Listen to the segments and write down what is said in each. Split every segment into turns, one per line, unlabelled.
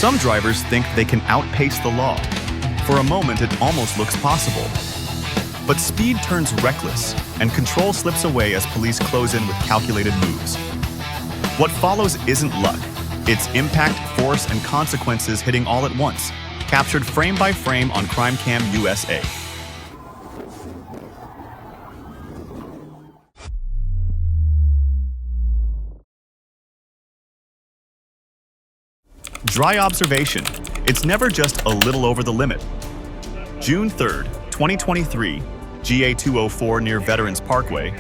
Some drivers think they can outpace the law. For a moment, it almost looks possible. But speed turns reckless, and control slips away as police close in with calculated moves. What follows isn't luck. It's impact, force, and consequences hitting all at once, captured frame by frame on Crime Cam USA. Dry observation. It's never just a little over the limit. June 3rd, 2023, GA 204 near Veterans Parkway.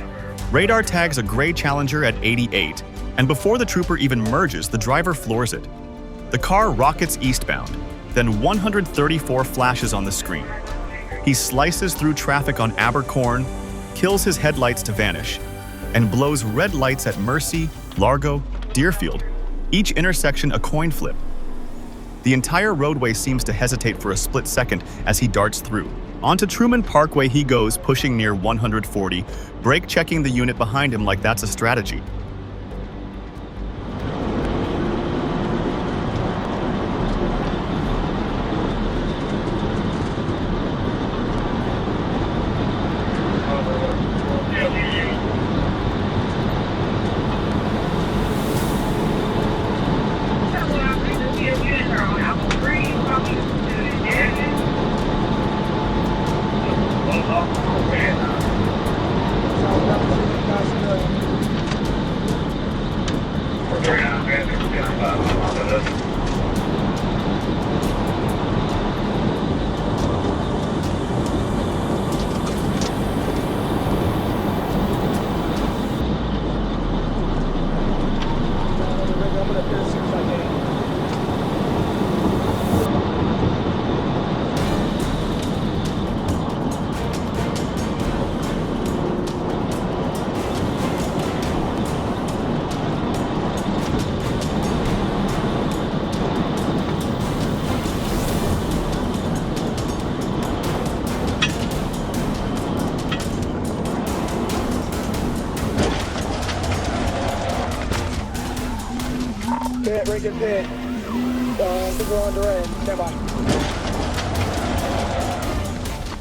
Radar tags a gray Challenger at 88, and before the trooper even merges, the driver floors it. The car rockets eastbound, then 134 flashes on the screen. He slices through traffic on Abercorn, kills his headlights to vanish, and blows red lights at Mercy, Largo, Deerfield, each intersection a coin flip. The entire roadway seems to hesitate for a split second as he darts through. Onto Truman Parkway he goes, pushing near 140, brake-checking the unit behind him like that's a strategy.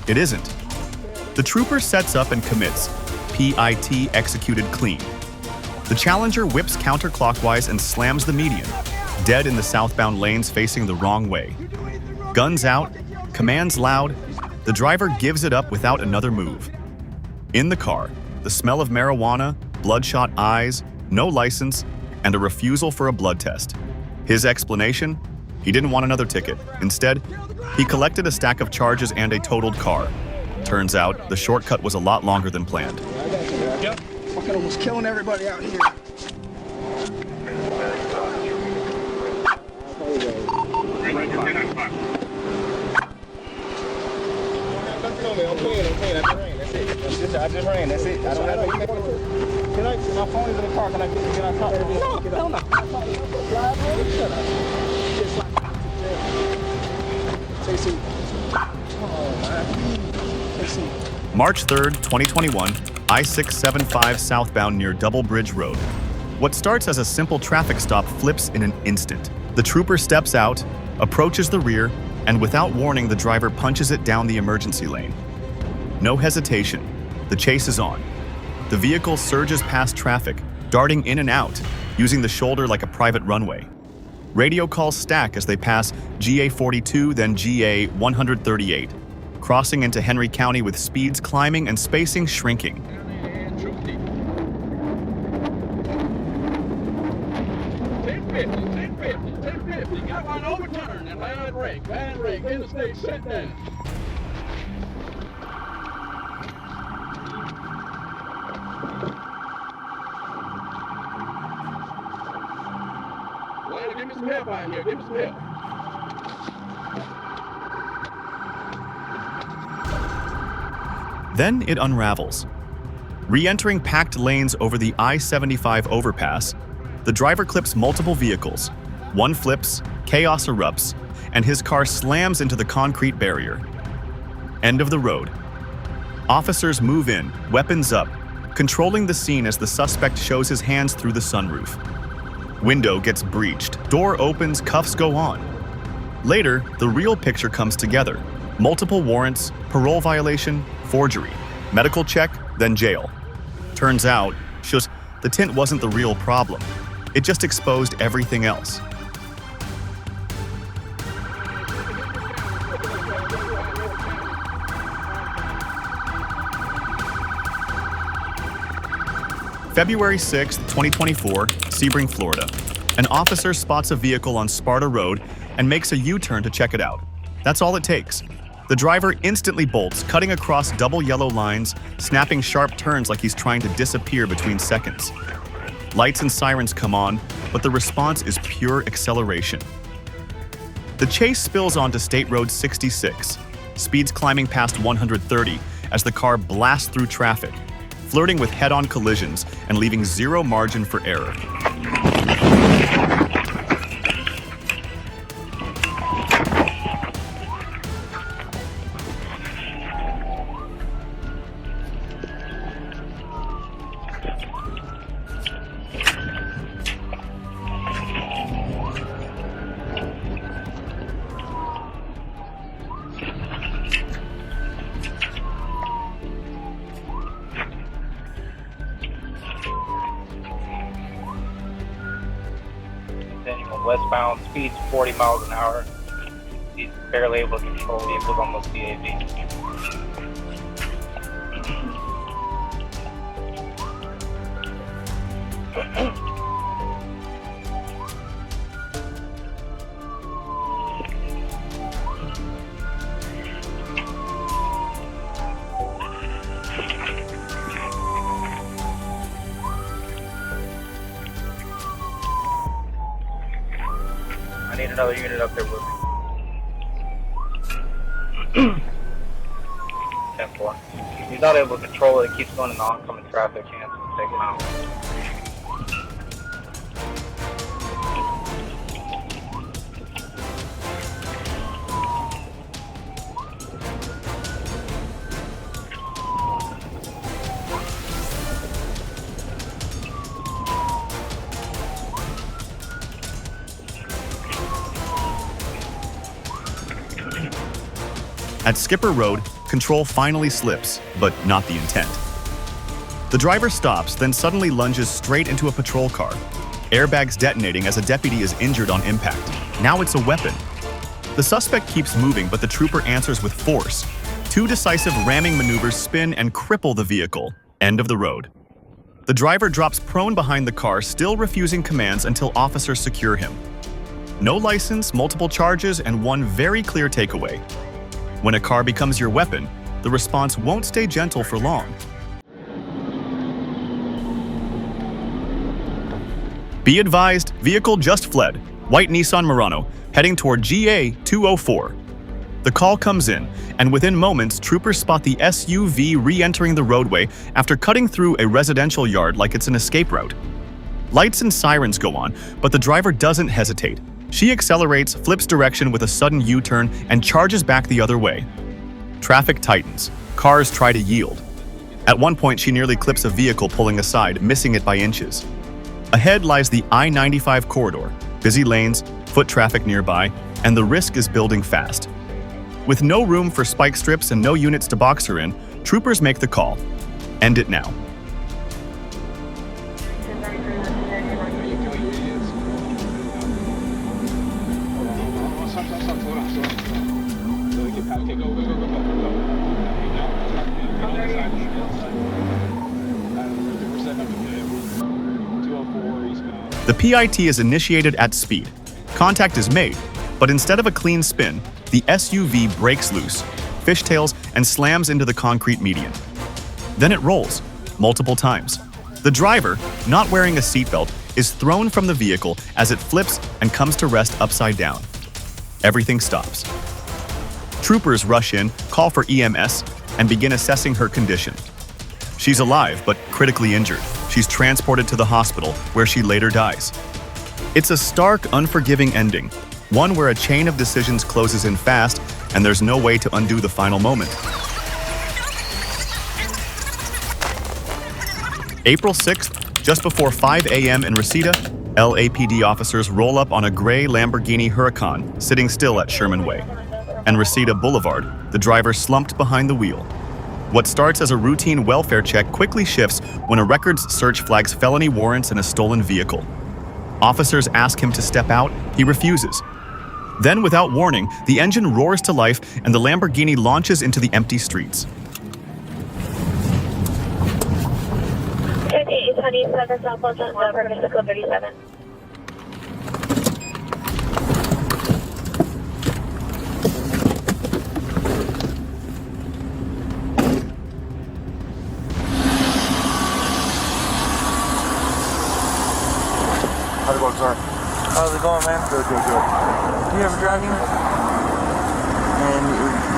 It isn't. The trooper sets up and commits. PIT executed clean. The Challenger whips counterclockwise and slams the median, dead in the southbound lanes facing the wrong way. Guns out, commands loud, the driver gives it up without another move. In the car, the smell of marijuana, bloodshot eyes, no license, and a refusal for a blood test. His explanation? He didn't want another ticket. Instead, he collected a stack of charges and a totaled car. Turns out, the shortcut was a lot longer than planned.
Yep. Fucking almost killing everybody out here. I'm clean. That's it. I just ran. That's it. I don't have to. Can I? My phone is in the car. Can I talk to you? No, no.
March 3rd, 2021, I-675 southbound near Double Bridge Road. What starts as a simple traffic stop flips in an instant. The trooper steps out, approaches the rear, and without warning, the driver punches it down the emergency lane. No hesitation. The chase is on. The vehicle surges past traffic, darting in and out, using the shoulder like a private runway. Radio calls stack as they pass GA 42, then GA 138, crossing into Henry County with speeds climbing and spacing shrinking.
Got one overturned and bad rake, interstate shut down. Well, give me some help out here, give me some help.
Then it unravels. Re-entering packed lanes over the I-75 overpass, the driver clips multiple vehicles. One flips, chaos erupts, and his car slams into the concrete barrier. End of the road. Officers move in, weapons up, controlling the scene as the suspect shows his hands through the sunroof. Window gets breached, door opens, cuffs go on. Later, the real picture comes together. Multiple warrants, parole violation, forgery, medical check, then jail. Turns out, the tint wasn't the real problem. It just exposed everything else. February 6, 2024, Sebring, Florida. An officer spots a vehicle on Sparta Road and makes a U-turn to check it out. That's all it takes. The driver instantly bolts, cutting across double yellow lines, snapping sharp turns like he's trying to disappear between seconds. Lights and sirens come on, but the response is pure acceleration. The chase spills onto State Road 66, speeds climbing past 130 as the car blasts through traffic, flirting with head-on collisions and leaving zero margin for error.
Westbound, speeds 40 miles an hour. He's barely able to control vehicles on those DAV. I need another unit up there with me. 10-4. He's not able to control it. It keeps going in oncoming traffic. Can't take him out.
At Skipper Road, control finally slips, but not the intent. The driver stops, then suddenly lunges straight into a patrol car. Airbags detonating as a deputy is injured on impact. Now it's a weapon. The suspect keeps moving, but the trooper answers with force. Two decisive ramming maneuvers spin and cripple the vehicle. End of the road. The driver drops prone behind the car, still refusing commands until officers secure him. No license, multiple charges, and one very clear takeaway. When a car becomes your weapon, the response won't stay gentle for long. Be advised, vehicle just fled. White Nissan Murano, heading toward GA 204. The call comes in, and within moments, troopers spot the SUV re-entering the roadway after cutting through a residential yard like it's an escape route. Lights and sirens go on, but the driver doesn't hesitate. She accelerates, flips direction with a sudden U-turn, and charges back the other way. Traffic tightens. Cars try to yield. At one point, she nearly clips a vehicle pulling aside, missing it by inches. Ahead lies the I-95 corridor, busy lanes, foot traffic nearby, and the risk is building fast. With no room for spike strips and no units to box her in, troopers make the call. End it now. The PIT is initiated at speed. Contact is made, but instead of a clean spin, the SUV breaks loose, fishtails, and slams into the concrete median. Then it rolls, multiple times. The driver, not wearing a seatbelt, is thrown from the vehicle as it flips and comes to rest upside down. Everything stops. Troopers rush in, call for EMS, and begin assessing her condition. She's alive, but critically injured. She's transported to the hospital, where she later dies. It's a stark, unforgiving ending, one where a chain of decisions closes in fast, and there's no way to undo the final moment. April 6th, just before 5 a.m. in Reseda, LAPD officers roll up on a gray Lamborghini Huracan sitting still at Sherman Way. And Reseda Boulevard, the driver slumped behind the wheel. What starts as a routine welfare check quickly shifts when a records search flags felony warrants in a stolen vehicle. Officers ask him to step out, he refuses. Then, without warning, the engine roars to life and the Lamborghini launches into the empty streets.
2827 Southwest Denver, Mexico 37.
How's it going, sir?
How's it going, man?
Good.
Do you have a driving and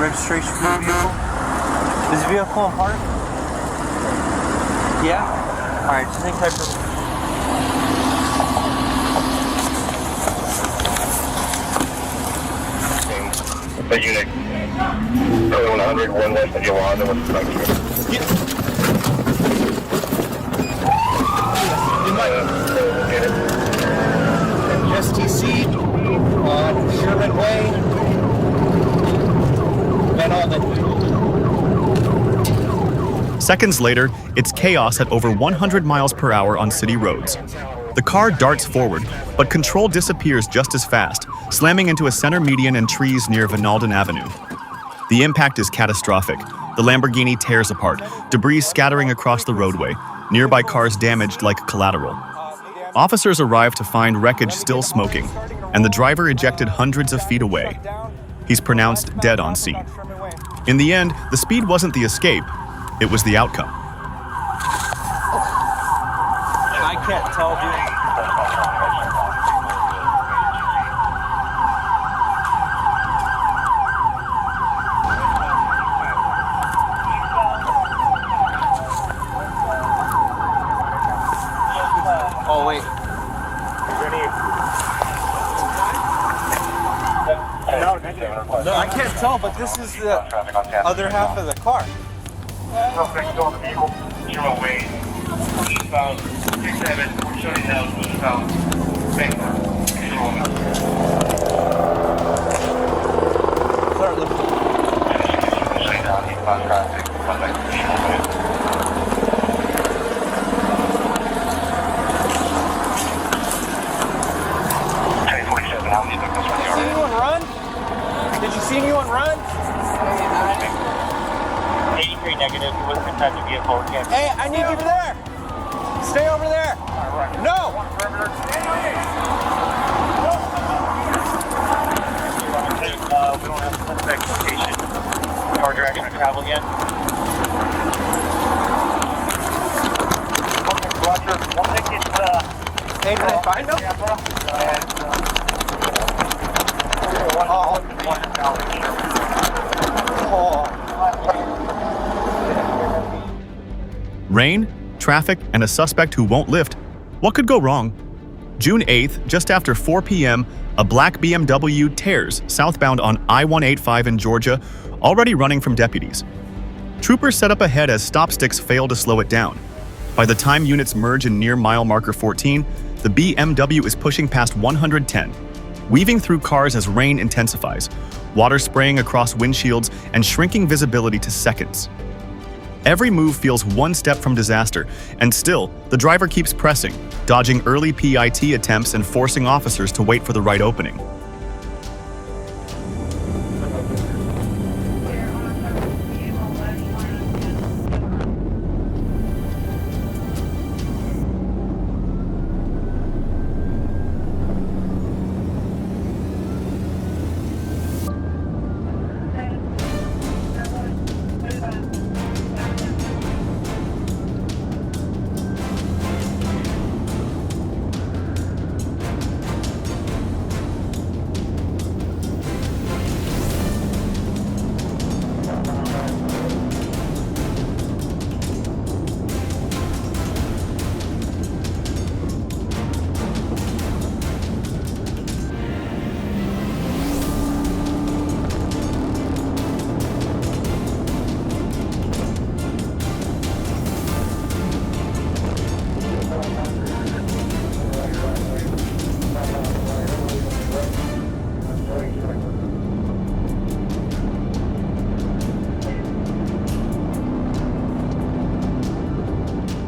registration for the vehicle? Is the vehicle in park? Yeah? Alright, just hang tight for me.
The unit. 100, 1 west of Yolanda, what's the next one? You might get it. STC on Sherman Way. Went on the...
Seconds later, it's chaos at over 100 miles per hour on city roads. The car darts forward, but control disappears just as fast, slamming into a center median and trees near Vinalden Avenue. The impact is catastrophic. The Lamborghini tears apart, debris scattering across the roadway, nearby cars damaged like collateral. Officers arrive to find wreckage still smoking, and the driver ejected hundreds of feet away. He's pronounced dead on scene. In the end, the speed wasn't the escape, it was the outcome.
I can't tell, dude. Oh, wait. No, I can't tell, but this is the other half of the car. Start looking. See anyone run? Did you see anyone run?
83 negative, he wasn't inside the vehicle.
Hey, I need you there. Stay over there. No.
We don't have the suspect location. Car direction of travel yet. Roger, one ticket,
Hey, did I find them?
Rain, traffic, and a suspect who won't lift. What could go wrong? June 8th, just after 4 p.m., a black BMW tears southbound on I-185 in Georgia, already running from deputies. Troopers set up ahead as stop sticks fail to slow it down. By the time units merge in near mile marker 14, the BMW is pushing past 110, weaving through cars as rain intensifies, water spraying across windshields and shrinking visibility to seconds. Every move feels one step from disaster, and still, the driver keeps pressing, dodging early PIT attempts and forcing officers to wait for the right opening.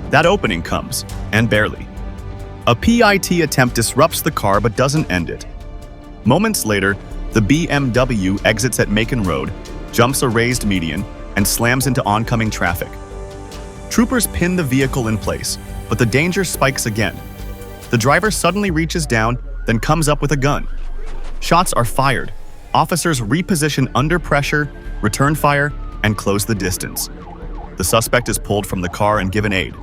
That opening comes, and barely. A PIT attempt disrupts the car but doesn't end it. Moments later, the BMW exits at Macon Road, jumps a raised median, and slams into oncoming traffic. Troopers pin the vehicle in place, but the danger spikes again. The driver suddenly reaches down, then comes up with a gun. Shots are fired. Officers reposition under pressure, return fire, and close the distance. The suspect is pulled from the car and given aid.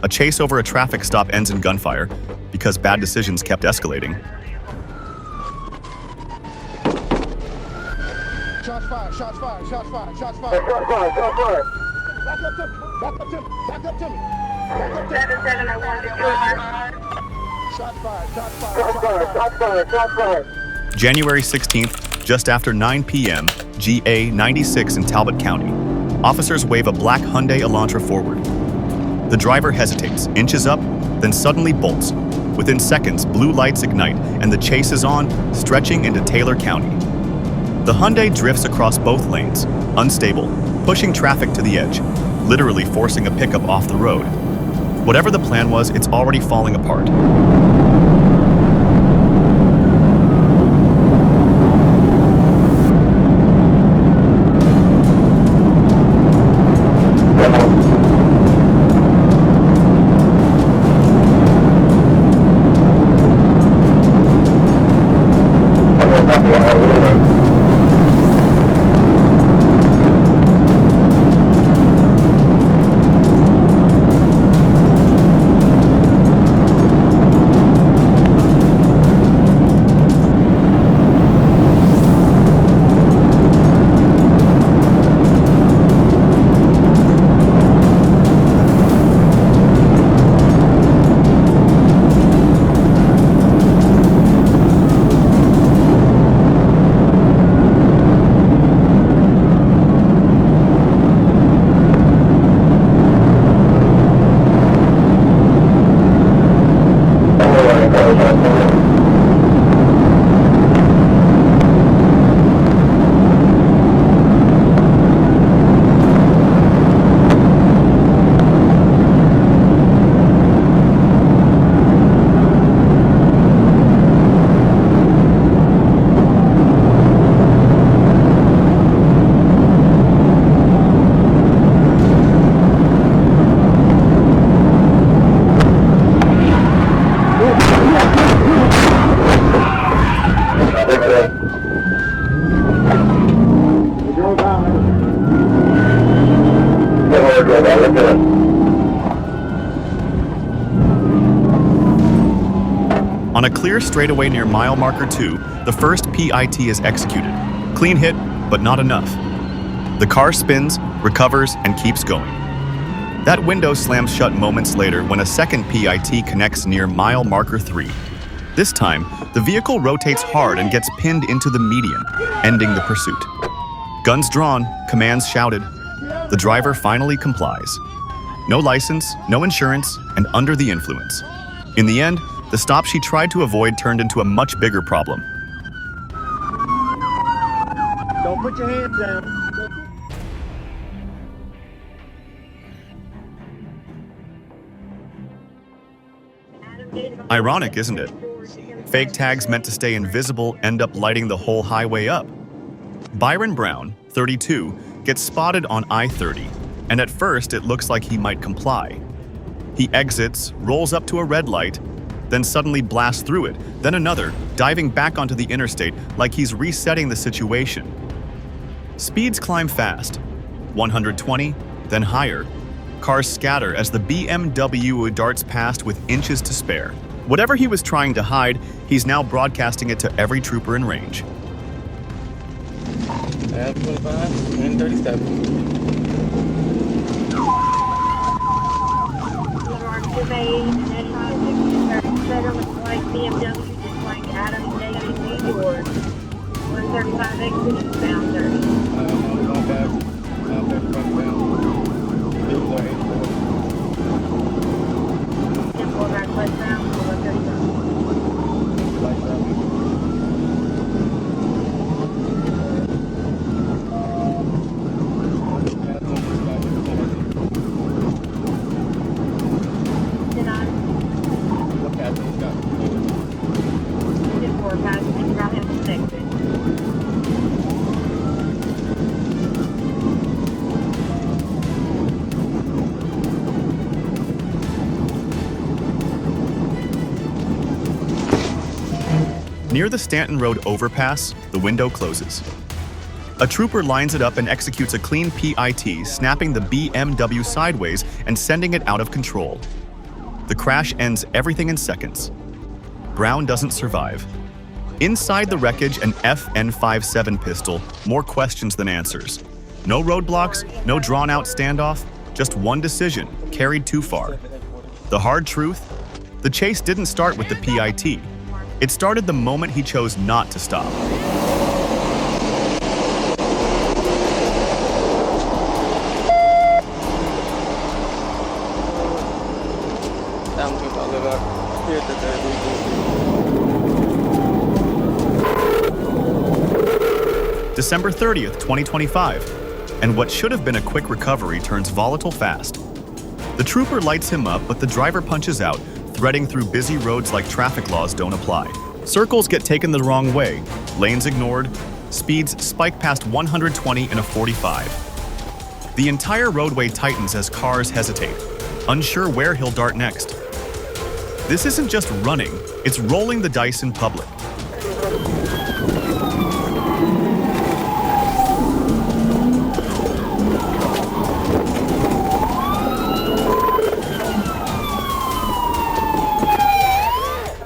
A chase over a traffic stop ends in gunfire because bad decisions kept escalating.
Shots fired, shots fired, shots fired, shots fired. Shots fired, shots fired. Back up to me, back up to me, back up to me. Back up to me.
77, I want to
Shots fired, shots fired, shots fired, shots fired, shots fired.
January 16th, just after 9 p.m., GA 96 in Talbot County. Officers wave a black Hyundai Elantra forward. The driver hesitates, inches up, then suddenly bolts. Within seconds, blue lights ignite, and the chase is on, stretching into Taylor County. The Hyundai drifts across both lanes, unstable, pushing traffic to the edge, literally forcing a pickup off the road. Whatever the plan was, it's already falling apart. On a clear straightaway near mile marker 2, the first PIT is executed. Clean hit, but not enough. The car spins, recovers, and keeps going. That window slams shut moments later when a second PIT connects near mile marker 3. This time, the vehicle rotates hard and gets pinned into the median, ending the pursuit. Guns drawn, commands shouted. The driver finally complies. No license, no insurance, and under the influence. In the end, the stop she tried to avoid turned into a much bigger problem.
Don't put your hands down.
Ironic, isn't it? Fake tags meant to stay invisible end up lighting the whole highway up. Byron Brown, 32, gets spotted on I-30, and at first it looks like he might comply. He exits, rolls up to a red light, then suddenly blasts through it, then another, diving back onto the interstate like he's resetting the situation. Speeds climb fast, 120, then higher. Cars scatter as the BMW darts past with inches to spare. Whatever he was trying to hide, he's now broadcasting it to every trooper in range.
25 and 37.
BMW just like Adam Daisy or 135 exit bound 30.
Not bad. Not bad.
Simple right place down, 135.
Like that.
Near the Stanton Road overpass, the window closes. A trooper lines it up and executes a clean PIT, snapping the BMW sideways and sending it out of control. The crash ends everything in seconds. Brown doesn't survive. Inside the wreckage, an FN-57 pistol, more questions than answers. No roadblocks, no drawn-out standoff, just one decision, carried too far. The hard truth? The chase didn't start with the PIT. It started the moment he chose not to stop. December 30th, 2025, and what should have been a quick recovery turns volatile fast. The trooper lights him up, but the driver punches out, threading through busy roads like traffic laws don't apply. Circles get taken the wrong way, lanes ignored, speeds spike past 120 in a 45. The entire roadway tightens as cars hesitate, unsure where he'll dart next. This isn't just running, it's rolling the dice in public.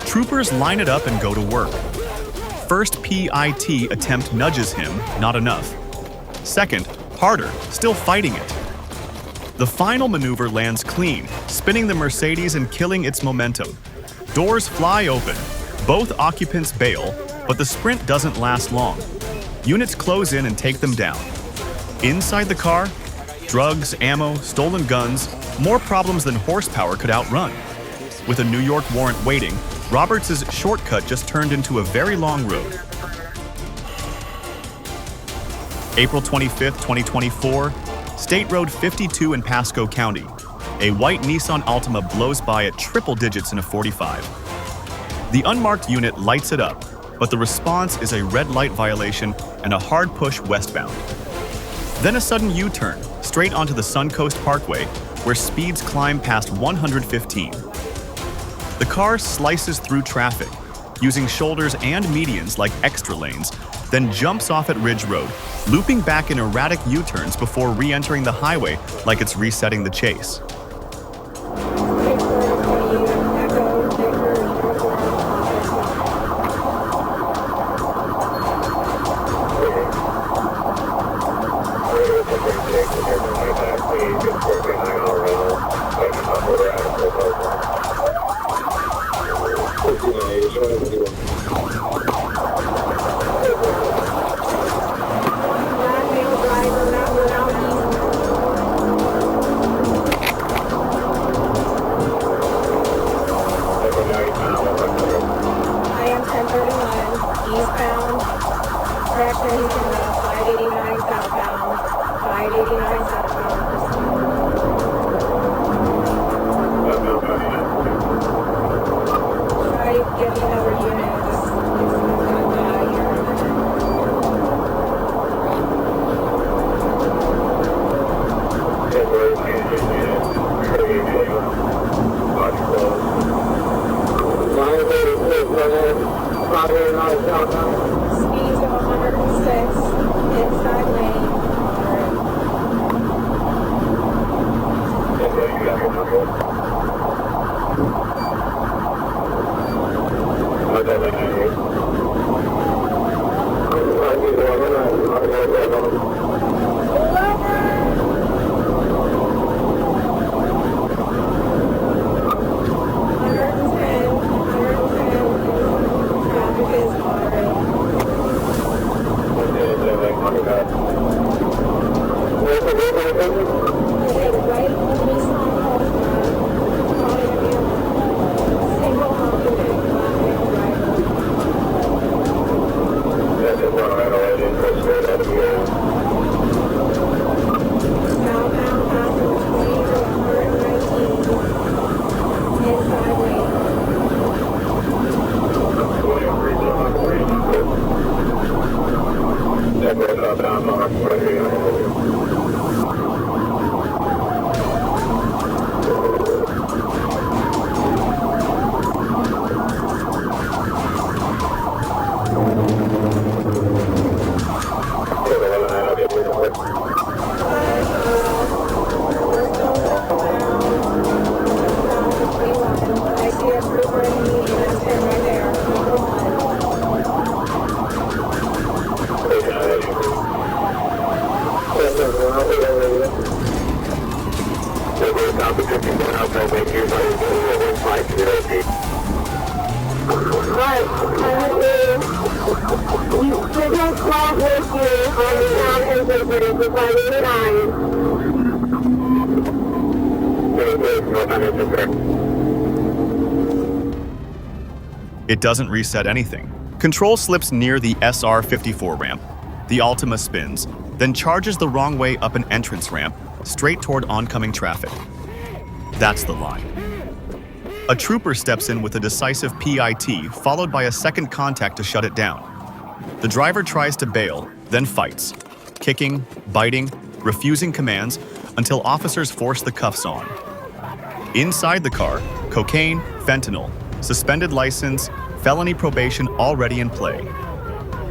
Troopers line it up and go to work. First PIT attempt nudges him, not enough. Second, harder, still fighting it. The final maneuver lands clean, spinning the Mercedes and killing its momentum. Doors fly open. Both occupants bail, but the sprint doesn't last long. Units close in and take them down. Inside the car, drugs, ammo, stolen guns, more problems than horsepower could outrun. With a New York warrant waiting, Roberts' shortcut just turned into a very long road. April 25th, 2024, State Road 52 in Pasco County. A white Nissan Altima blows by at triple digits in a 45. The unmarked unit lights it up, but the response is a red light violation and a hard push westbound. Then a sudden U-turn, straight onto the Suncoast Parkway, where speeds climb past 115. The car slices through traffic, using shoulders and medians like extra lanes, then jumps off at Ridge Road, looping back in erratic U-turns before re-entering the highway like it's resetting the chase.
Eastbound, correction, 589 southbound, 589 southbound. Try getting another unit. Speeds of 106, inside lane.
It doesn't reset anything. Control slips near the SR-54 ramp. The Altima spins, then charges the wrong way up an entrance ramp, straight toward oncoming traffic. That's the line. A trooper steps in with a decisive PIT, followed by a second contact to shut it down. The driver tries to bail, then fights, kicking, biting, refusing commands, until officers force the cuffs on. Inside the car, cocaine, fentanyl, suspended license, felony probation already in play.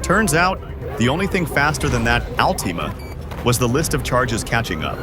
Turns out, the only thing faster than that Altima was the list of charges catching up.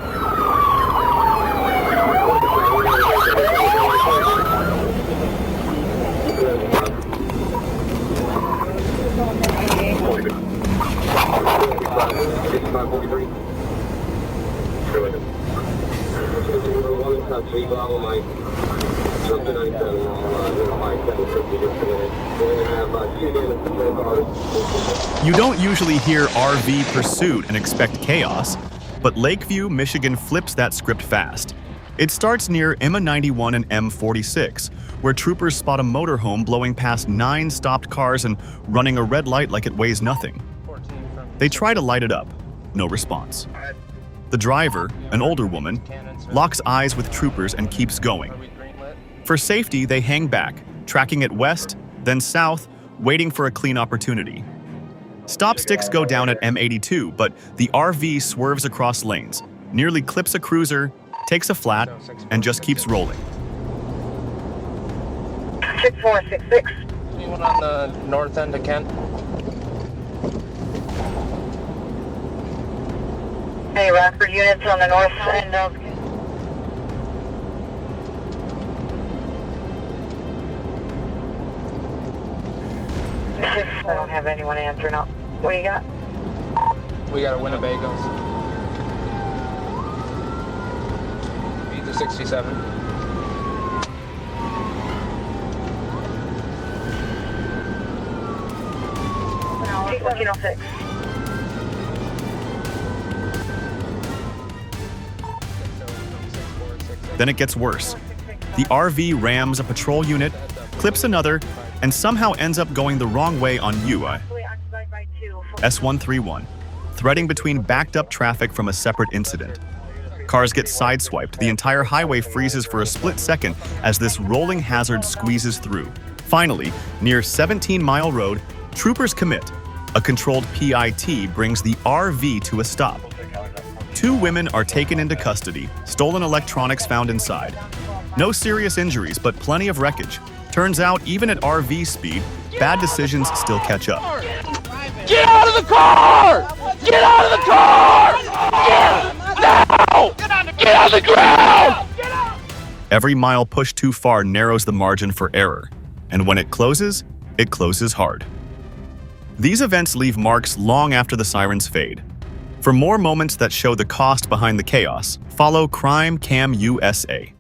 You don't usually hear RV pursuit and expect chaos, but Lakeview, Michigan flips that script fast. It starts near M91 and M46, where troopers spot a motorhome blowing past 9 stopped cars and running a red light like it weighs nothing. They try to light it up, no response. The driver, an older woman, locks eyes with troopers and keeps going. For safety, they hang back, tracking it west, then south, waiting for a clean opportunity. Stop sticks go down at M82, but the RV swerves across lanes, nearly clips a cruiser, takes a flat, and just keeps rolling.
6466.
Anyone on the north end of Kent?
Hey, Rockford units on the north end of. I don't have anyone answering up. What do you got?
We got a Winnebago. Beat the 67.
No, 1406.
Then it gets worse. The RV rams a patrol unit, clips another, and somehow ends up going the wrong way on UI. S131, threading between backed-up traffic from a separate incident. Cars get sideswiped, the entire highway freezes for a split second as this rolling hazard squeezes through. Finally, near 17 Mile Road, troopers commit. A controlled PIT brings the RV to a stop. 2 women are taken into custody, stolen electronics found inside. No serious injuries, but plenty of wreckage. Turns out, even at RV speed, bad decisions still catch up.
Get out of the car! Get out of the car! Get now! Get on the ground!
Every mile pushed too far narrows the margin for error, and when it closes hard. These events leave marks long after the sirens fade. For more moments that show the cost behind the chaos, follow Crime Cam USA.